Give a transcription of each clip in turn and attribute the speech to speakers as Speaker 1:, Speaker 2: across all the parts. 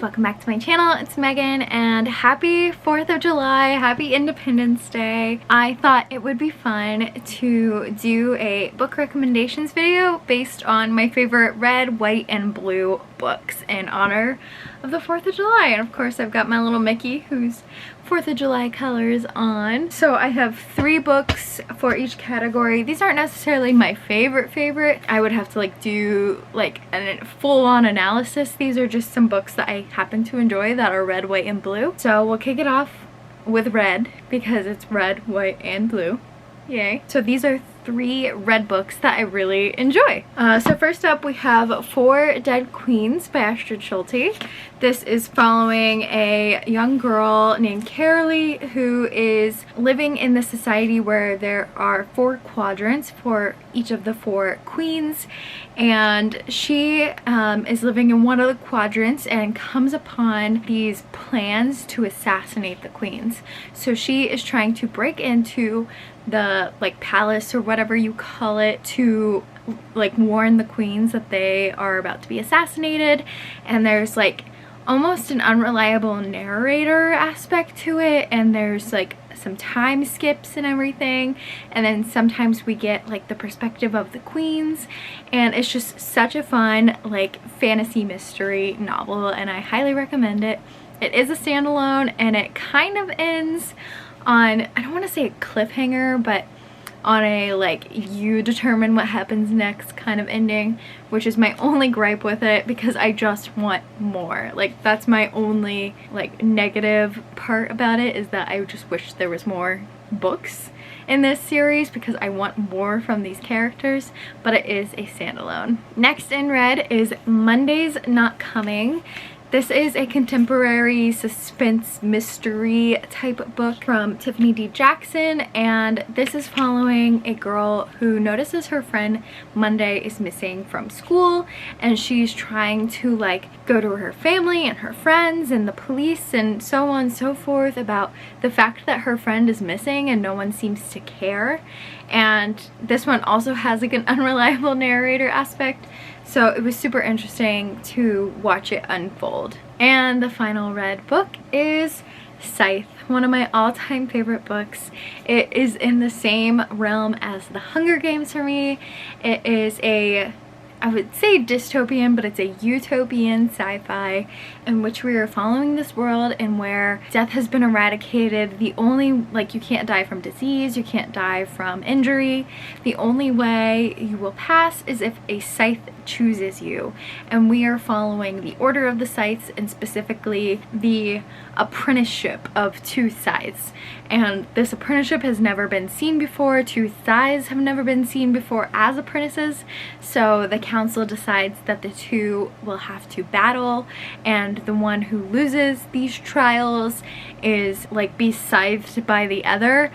Speaker 1: welcome back to my channel. It's Megan and happy 4th of July, happy Independence Day. I thought it would be fun to do a book recommendations video based on my favorite red, white, and blue books in honor of the 4th of July. And of course I've got my little Mickey who's 4th of July colors on. So I have 3 books for each category. These aren't necessarily my favorite. I would have to do a full-on analysis. These are just some books that I happen to enjoy that are red, white, and blue. So we'll kick it off with red because it's red, white, and blue. Yay. So these are 3 red books that I really enjoy. So first up we have Four Dead Queens by Astrid Schulte. This is following a young girl named Carolee who is living in the society where there are 4 quadrants for each of the 4 queens, and she is living in one of the quadrants and comes upon these plans to assassinate the queens. So she is trying to break into the palace or whatever you call it to warn the queens that they are about to be assassinated. And there's almost an unreliable narrator aspect to it, and there's some time skips and everything, and then sometimes we get the perspective of the queens, and it's just such a fun fantasy mystery novel, and I highly recommend it. It is a standalone and it kind of ends on, I don't want to say a cliffhanger, but on a you determine what happens next kind of ending, which is my only gripe with it because I just want more. That's my only negative part about it, is that I just wish there was more books in this series because I want more from these characters, but it is a standalone. Next in red is Monday's Not Coming. This is a contemporary suspense mystery type book from Tiffany D. Jackson, and this is following a girl who notices her friend Monday is missing from school, and she's trying to go to her family and her friends and the police and so on and so forth about the fact that her friend is missing and no one seems to care. And this one also has an unreliable narrator aspect. So it was super interesting to watch it unfold. And the final red book is Scythe, one of my all-time favorite books. It is in the same realm as The Hunger Games for me. It is I would say dystopian, but it's a utopian sci-fi in which we are following this world and where death has been eradicated. The only, you can't die from disease, you can't die from injury. The only way you will pass is if a scythe chooses you. And we are following the order of the scythes, and specifically the apprenticeship of 2 scythes. And this apprenticeship has never been seen before. 2 scythes have never been seen before as apprentices. So the council decides that the 2 will have to battle, and the one who loses these trials is be scythed by the other,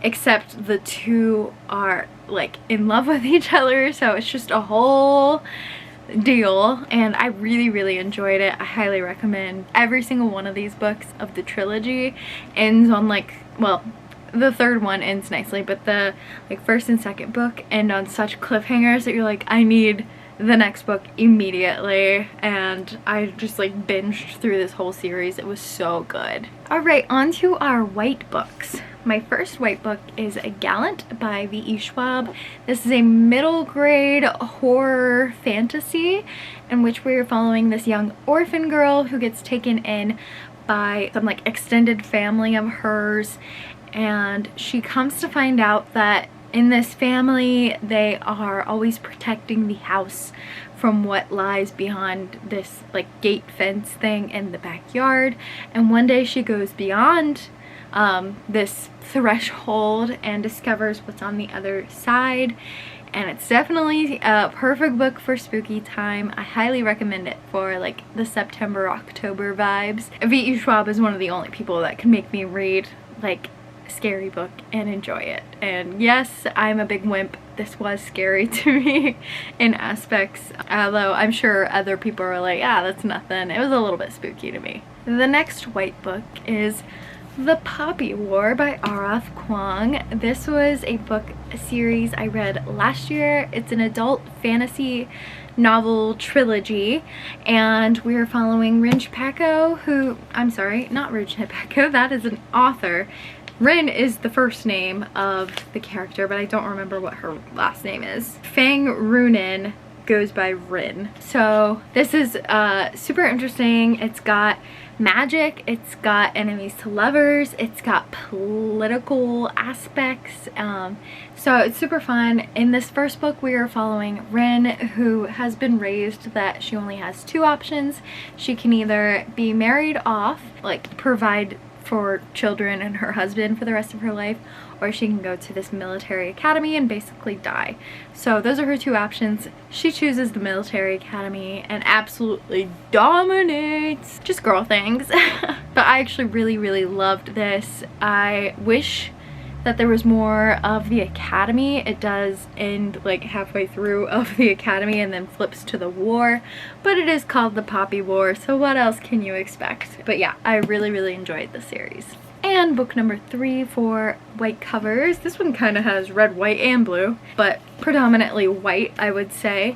Speaker 1: except the 2 are in love with each other, so it's just a whole deal, and I really enjoyed it. I highly recommend. Every single one of these books of the trilogy ends on well, the 3rd one ends nicely, but the 1st and 2nd book end on such cliffhangers that you're I need the next book immediately, and I just binged through this whole series. It was so good. Alright, on to our white books. My first white book is Gallant by V.E. Schwab. This is a middle grade horror fantasy in which we are following this young orphan girl who gets taken in by some extended family of hers, and she comes to find out that in this family they are always protecting the house from what lies behind this gate fence thing in the backyard. And one day she goes beyond this threshold and discovers what's on the other side, and it's definitely a perfect book for spooky time. I highly recommend it for the September-October vibes. V.E. Schwab is one of the only people that can make me read scary book and enjoy it. And yes, I'm a big wimp. This was scary to me in aspects, although I'm sure other people are yeah, that's nothing. It was a little bit spooky to me. The next white book is The Poppy War by R.F. Kuang. This was a book series I read last year. It's an adult fantasy novel trilogy, and we're following Rin Chapeko, who, I'm sorry, not Rin Chapeko, that is an author. Rin is the first name of the character, but I don't remember what her last name is. Fang Runin goes by Rin. So this is super interesting. It's got magic, it's got enemies to lovers, it's got political aspects, so it's super fun. In this first book we are following Rin, who has been raised that she only has two options. She can either be married off, like provide for children and her husband for the rest of her life, or she can go to this military academy and basically die. So those are her two options. She chooses the military academy and absolutely dominates. Just girl things. But I actually really loved this. I wish that there was more of the academy. It does end like halfway through of the academy and then flips to the war, but it is called the Poppy War, so what else can you expect? But yeah, I really enjoyed the series. And book number 3 for white covers. This one kind of has red, white, and blue, but predominantly white, I would say.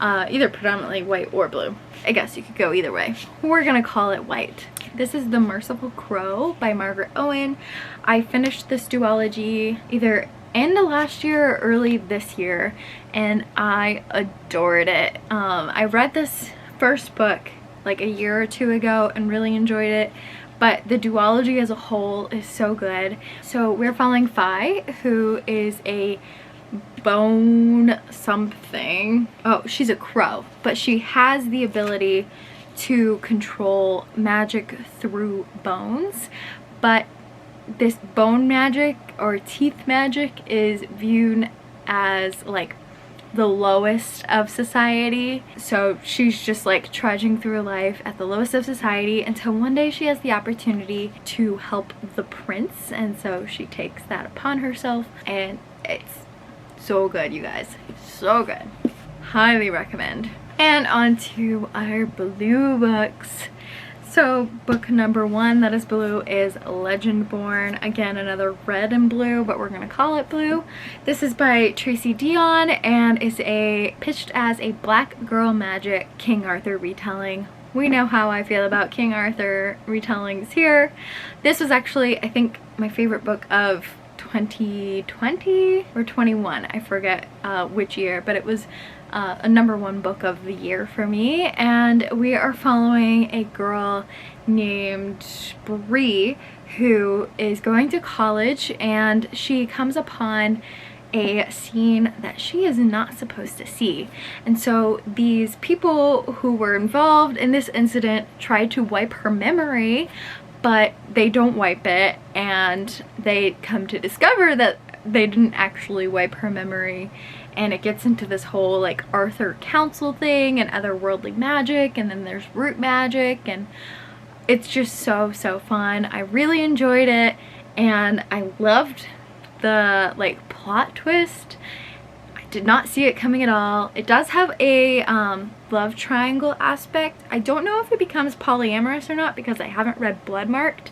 Speaker 1: Either predominantly white or blue. I guess you could go either way. We're gonna call it white. This is The Merciful Crow by Margaret Owen. I finished this duology either end of last year or early this year, and I adored it. I read this first book like a year or two ago and really enjoyed it, but the duology as a whole is so good. So we're following Phi, who is a bone something. Oh, she's a crow, but she has the ability to control magic through bones, but this bone magic or teeth magic is viewed as like the lowest of society. So she's just like trudging through life at the lowest of society until one day she has the opportunity to help the prince, and so she takes that upon herself, and it's so good, you guys. So good. Highly recommend. And on to our blue books. So book number 1 that is blue is Legendborn. Again, another red and blue, but we're gonna call it blue. This is by Tracy Dion and is pitched as a Black Girl Magic King Arthur retelling. We know how I feel about King Arthur retellings here. This was actually, I think, my favorite book of 2020 or 21, I forget which year, but it was a #1 book of the year for me. And we are following a girl named Bree who is going to college, and she comes upon a scene that she is not supposed to see. And so these people who were involved in this incident tried to wipe her memory, but they don't wipe it, and they come to discover that they didn't actually wipe her memory. And it gets into this whole like Arthur Council thing and otherworldly magic, and then there's root magic, and it's just so fun. I really enjoyed it, and I loved the like plot twist. I did not see it coming at all. It does have a love triangle aspect. I don't know if it becomes polyamorous or not because I haven't read Bloodmarked,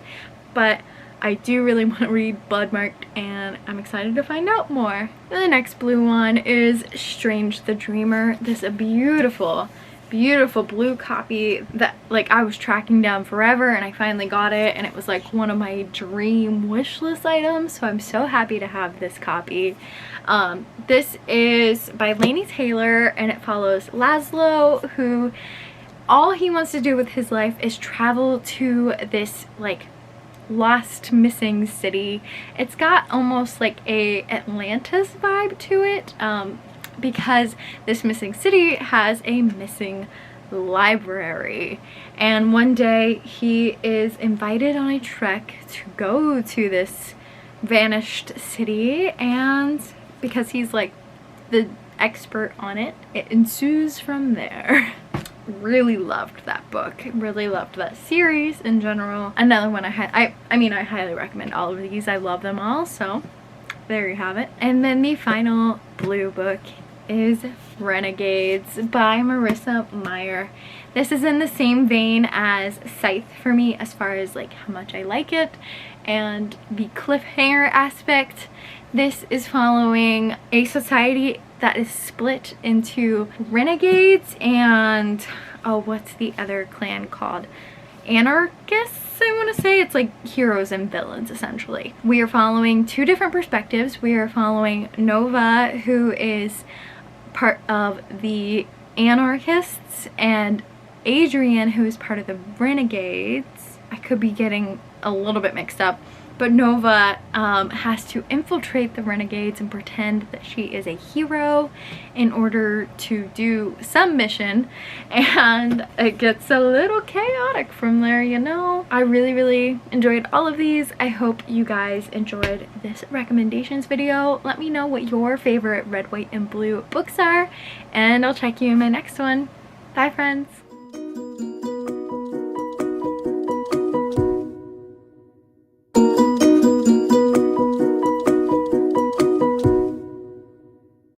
Speaker 1: but I do really want to read Bloodmarked, and I'm excited to find out more. The next blue one is Strange the Dreamer. This is a beautiful blue copy that like I was tracking down forever, and I finally got it, and it was like one of my dream wish list items, so I'm so happy to have this copy. This is by Laini Taylor, and it follows Laszlo, who all he wants to do with his life is travel to this like lost missing city. It's got almost like a Atlantis vibe to it, because this missing city has a missing library, and one day he is invited on a trek to go to this vanished city, and because he's like the expert on it, it ensues from there. Really loved that book, really loved that series in general. Another one I highly recommend all of these. I love them all, so there you have it. And then the final blue book is Renegades by Marissa Meyer. This is in the same vein as Scythe for me as far as like how much I like it and the cliffhanger aspect. This is following a society that is split into renegades and, oh, what's the other clan called? Anarchists, I want to say. It's like heroes and villains essentially. We are following two different perspectives. We are following Nova, who is part of the anarchists, and Adrian, who is part of the renegades. I could be getting a little bit mixed up, but Nova has to infiltrate the renegades and pretend that she is a hero in order to do some mission, and it gets a little chaotic from there, you know. I really enjoyed all of these. I hope you guys enjoyed this recommendations video. Let me know what your favorite red, white, and blue books are, and I'll check you in my next one. Bye, friends.